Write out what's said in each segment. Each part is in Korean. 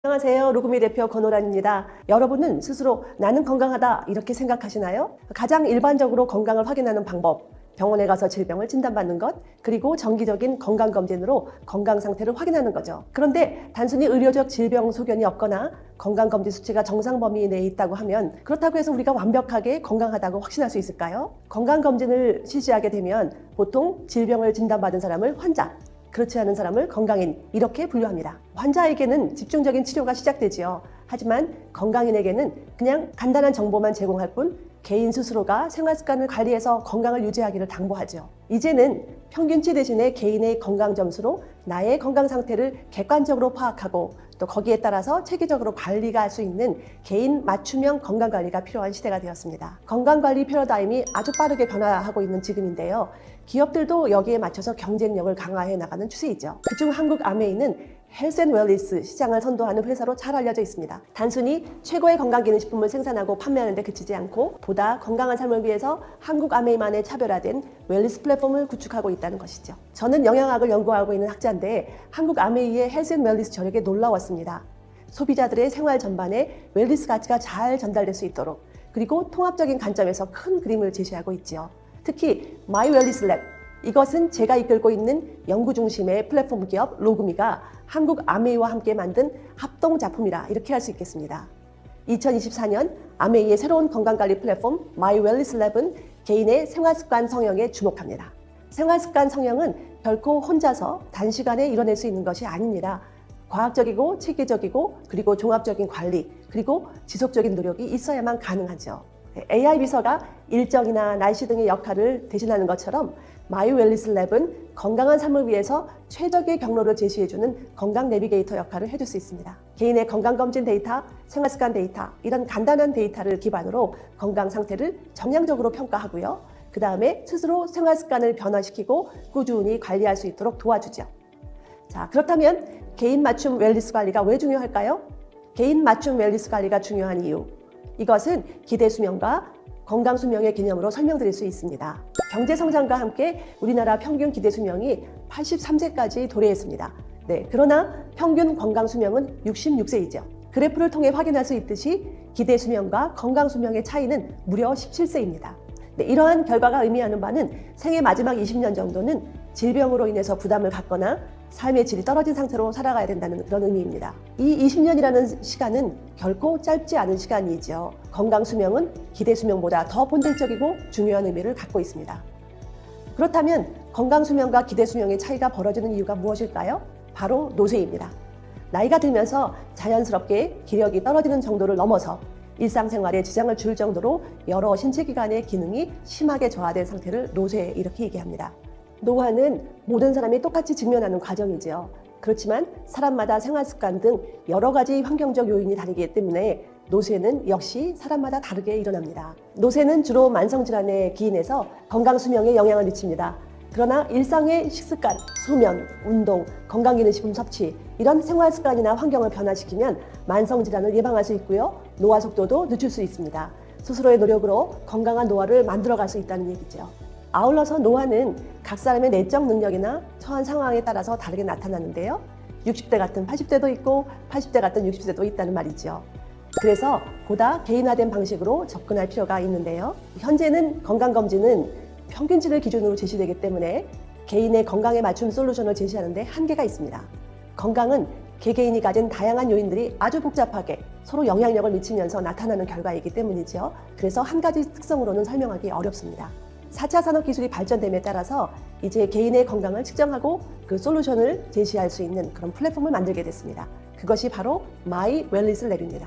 안녕하세요. 로그미 대표 권호란입니다. 여러분은 스스로 나는 건강하다 이렇게 생각하시나요? 가장 일반적으로 건강을 확인하는 방법, 병원에 가서 질병을 진단받는 것, 그리고 정기적인 건강검진으로 건강 상태를 확인하는 거죠. 그런데 단순히 의료적 질병 소견이 없거나 건강검진 수치가 정상 범위 내에 있다고 하면 그렇다고 해서 우리가 완벽하게 건강하다고 확신할 수 있을까요? 건강검진을 실시하게 되면 보통 질병을 진단받은 사람을 환자, 그렇지 않은 사람을 건강인 이렇게 분류합니다. 환자에게는 집중적인 치료가 시작되지요. 하지만 건강인에게는 그냥 간단한 정보만 제공할 뿐 개인 스스로가 생활습관을 관리해서 건강을 유지하기를 당부하죠. 이제는 평균치 대신에 개인의 건강 점수로 나의 건강 상태를 객관적으로 파악하고 또 거기에 따라서 체계적으로 관리가 할 수 있는 개인 맞춤형 건강관리가 필요한 시대가 되었습니다. 건강관리 패러다임이 아주 빠르게 변화하고 있는 지금인데요. 기업들도 여기에 맞춰서 경쟁력을 강화해 나가는 추세이죠. 그중 한국아메이는 헬스앤웰니스 시장을 선도하는 회사로 잘 알려져 있습니다. 단순히 최고의 건강기능식품을 생산하고 판매하는 데 그치지 않고 보다 건강한 삶을 위해서 한국아메이만의 차별화된 웰니스 플랫폼을 구축하고 있다는 것이죠. 저는 영양학을 연구하고 있는 학자인데 한국아메이의 헬스앤웰니스 저력에 놀라웠습니다. 소비자들의 생활 전반에 웰니스 가치가 잘 전달될 수 있도록 그리고 통합적인 관점에서 큰 그림을 제시하고 있지요. 특히 마이 웰니스 랩, 이것은 제가 이끌고 있는 연구 중심의 플랫폼 기업 로그미가 한국 아메이와 함께 만든 합동 작품이라 이렇게 할 수 있겠습니다. 2024년 아메이의 새로운 건강관리 플랫폼 마이 웰니스 랩은 개인의 생활습관 성형에 주목합니다. 생활습관 성형은 결코 혼자서 단시간에 이뤄낼 수 있는 것이 아닙니다. 과학적이고 체계적이고 그리고 종합적인 관리 그리고 지속적인 노력이 있어야만 가능하죠. AI 비서가 일정이나 날씨 등의 역할을 대신하는 것처럼 마이 웰니스 랩은 건강한 삶을 위해서 최적의 경로를 제시해주는 건강 내비게이터 역할을 해줄 수 있습니다. 개인의 건강검진 데이터, 생활습관 데이터 이런 간단한 데이터를 기반으로 건강 상태를 정량적으로 평가하고요. 그 다음에 스스로 생활습관을 변화시키고 꾸준히 관리할 수 있도록 도와주죠. 자, 그렇다면 개인 맞춤 웰니스 관리가 왜 중요할까요? 개인 맞춤 웰니스 관리가 중요한 이유, 이것은 기대 수명과 건강 수명의 개념으로 설명드릴 수 있습니다. 경제 성장과 함께 우리나라 평균 기대 수명이 83세까지 도래했습니다. 네, 그러나 평균 건강 수명은 66세이죠. 그래프를 통해 확인할 수 있듯이 기대 수명과 건강 수명의 차이는 무려 17세입니다. 네, 이러한 결과가 의미하는 바는 생애 마지막 20년 정도는 질병으로 인해서 부담을 갖거나 삶의 질이 떨어진 상태로 살아가야 된다는 그런 의미입니다. 이 20년이라는 시간은 결코 짧지 않은 시간이죠. 건강 수명은 기대 수명보다 더 본질적이고 중요한 의미를 갖고 있습니다. 그렇다면 건강 수명과 기대 수명의 차이가 벌어지는 이유가 무엇일까요? 바로 노쇠입니다. 나이가 들면서 자연스럽게 기력이 떨어지는 정도를 넘어서 일상생활에 지장을 줄 정도로 여러 신체기관의 기능이 심하게 저하된 상태를 노쇠 이렇게 얘기합니다. 노화는 모든 사람이 똑같이 직면하는 과정이지요. 그렇지만 사람마다 생활습관 등 여러 가지 환경적 요인이 다르기 때문에 노쇠는 역시 사람마다 다르게 일어납니다. 노쇠는 주로 만성질환에 기인해서 건강수명에 영향을 미칩니다. 그러나 일상의 식습관, 수면, 운동, 건강기능식품 섭취 이런 생활습관이나 환경을 변화시키면 만성질환을 예방할 수 있고요. 노화 속도도 늦출 수 있습니다. 스스로의 노력으로 건강한 노화를 만들어갈 수 있다는 얘기죠. 아울러서 노화는 각 사람의 내적 능력이나 처한 상황에 따라서 다르게 나타나는데요. 60대 같은 80대도 있고 80대 같은 60대도 있다는 말이죠. 그래서 보다 개인화된 방식으로 접근할 필요가 있는데요. 현재는 건강검진은 평균치를 기준으로 제시되기 때문에 개인의 건강에 맞춘 솔루션을 제시하는 데 한계가 있습니다. 건강은 개개인이 가진 다양한 요인들이 아주 복잡하게 서로 영향력을 미치면서 나타나는 결과이기 때문이죠. 그래서 한 가지 특성으로는 설명하기 어렵습니다. 4차 산업기술이 발전됨에 따라서 이제 개인의 건강을 측정하고 그 솔루션을 제시할 수 있는 그런 플랫폼을 만들게 됐습니다. 그것이 바로 마이 웰니스 랩입니다.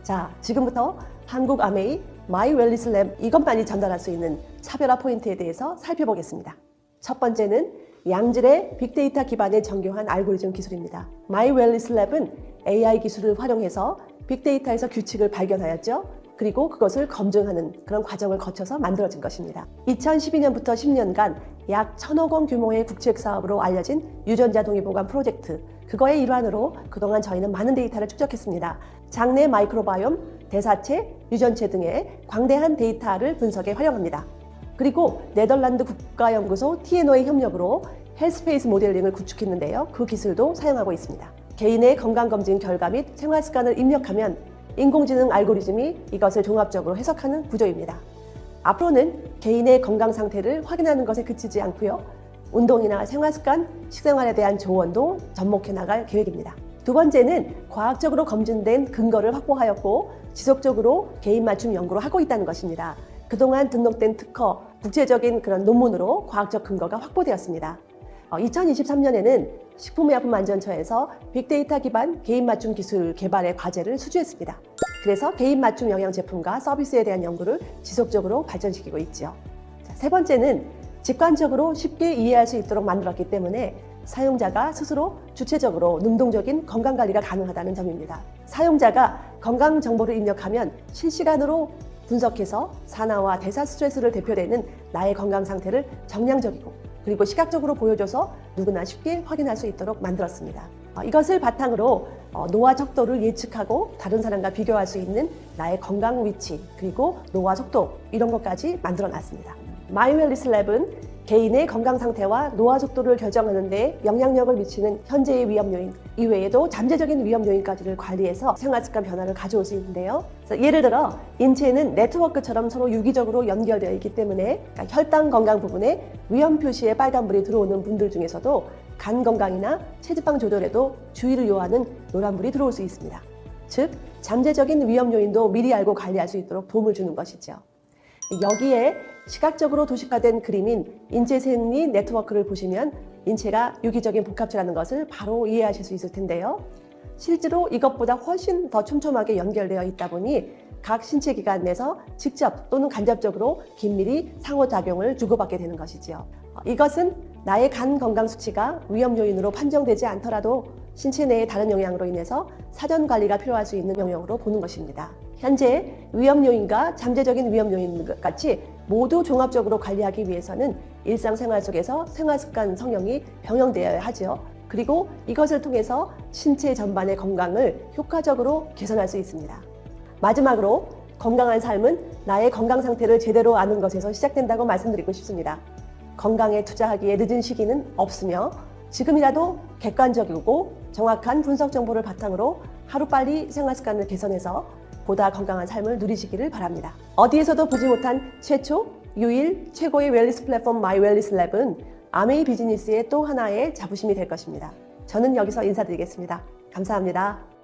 자, 지금부터 한국아메이 마이 웰니스 랩 이것만이 전달할 수 있는 차별화 포인트에 대해서 살펴보겠습니다. 첫 번째는 양질의 빅데이터 기반의 정교한 알고리즘 기술입니다. 마이 웰니스 랩은 AI 기술을 활용해서 빅데이터에서 규칙을 발견하였죠. 그리고 그것을 검증하는 그런 과정을 거쳐서 만들어진 것입니다. 2012년부터 10년간 약 1,000억 원 규모의 국책사업으로 알려진 유전자 동의보관 프로젝트, 그거의 일환으로 그동안 저희는 많은 데이터를 축적했습니다. 장내 마이크로바이옴, 대사체, 유전체 등의 광대한 데이터를 분석에 활용합니다. 그리고 네덜란드 국가연구소 TNO의 협력으로 헬스페이스 모델링을 구축했는데요. 그 기술도 사용하고 있습니다. 개인의 건강검진 결과 및 생활습관을 입력하면 인공지능 알고리즘이 이것을 종합적으로 해석하는 구조입니다. 앞으로는 개인의 건강 상태를 확인하는 것에 그치지 않고요. 운동이나 생활습관, 식생활에 대한 조언도 접목해 나갈 계획입니다. 두 번째는 과학적으로 검증된 근거를 확보하였고 지속적으로 개인 맞춤 연구를 하고 있다는 것입니다. 그동안 등록된 특허, 국제적인 그런 논문으로 과학적 근거가 확보되었습니다. 2023년에는 식품의약품안전처에서 빅데이터 기반 개인 맞춤 기술 개발의 과제를 수주했습니다. 그래서 개인 맞춤 영양 제품과 서비스에 대한 연구를 지속적으로 발전시키고 있죠. 세 번째는 직관적으로 쉽게 이해할 수 있도록 만들었기 때문에 사용자가 스스로 주체적으로 능동적인 건강관리가 가능하다는 점입니다. 사용자가 건강 정보를 입력하면 실시간으로 분석해서 산화와 대사 스트레스를 대표되는 나의 건강 상태를 정량적이고 그리고 시각적으로 보여줘서 누구나 쉽게 확인할 수 있도록 만들었습니다. 이것을 바탕으로 노화 척도를 예측하고 다른 사람과 비교할 수 있는 나의 건강 위치 그리고 노화 속도 이런 것까지 만들어 놨습니다. 마이웰리스랩은 개인의 건강 상태와 노화 속도를 결정하는 데 영향력을 미치는 현재의 위험 요인 이외에도 잠재적인 위험 요인까지를 관리해서 생활습관 변화를 가져올 수 있는데요. 예를 들어 인체는 네트워크처럼 서로 유기적으로 연결되어 있기 때문에 혈당 건강 부분에 위험 표시에 빨간불이 들어오는 분들 중에서도 간 건강이나 체지방 조절에도 주의를 요하는 노란불이 들어올 수 있습니다. 즉 잠재적인 위험 요인도 미리 알고 관리할 수 있도록 도움을 주는 것이죠. 여기에 시각적으로 도식화된 그림인 인체생리 네트워크를 보시면 인체가 유기적인 복합체라는 것을 바로 이해하실 수 있을 텐데요. 실제로 이것보다 훨씬 더 촘촘하게 연결되어 있다 보니 각 신체 기관 내에서 직접 또는 간접적으로 긴밀히 상호작용을 주고받게 되는 것이지요. 이것은 나의 간 건강 수치가 위험 요인으로 판정되지 않더라도 신체 내의 다른 영향으로 인해서 사전 관리가 필요할 수 있는 영역으로 보는 것입니다. 현재 위험 요인과 잠재적인 위험 요인 같이 모두 종합적으로 관리하기 위해서는 일상생활 속에서 생활습관 성향이 병행되어야 하죠. 그리고 이것을 통해서 신체 전반의 건강을 효과적으로 개선할 수 있습니다. 마지막으로 건강한 삶은 나의 건강 상태를 제대로 아는 것에서 시작된다고 말씀드리고 싶습니다. 건강에 투자하기에 늦은 시기는 없으며 지금이라도 객관적이고 정확한 분석 정보를 바탕으로 하루빨리 생활습관을 개선해서 보다 건강한 삶을 누리시기를 바랍니다. 어디에서도 보지 못한 최초, 유일, 최고의 웰니스 플랫폼 마이웰니스랩은 아메이 비즈니스의 또 하나의 자부심이 될 것입니다. 저는 여기서 인사드리겠습니다. 감사합니다.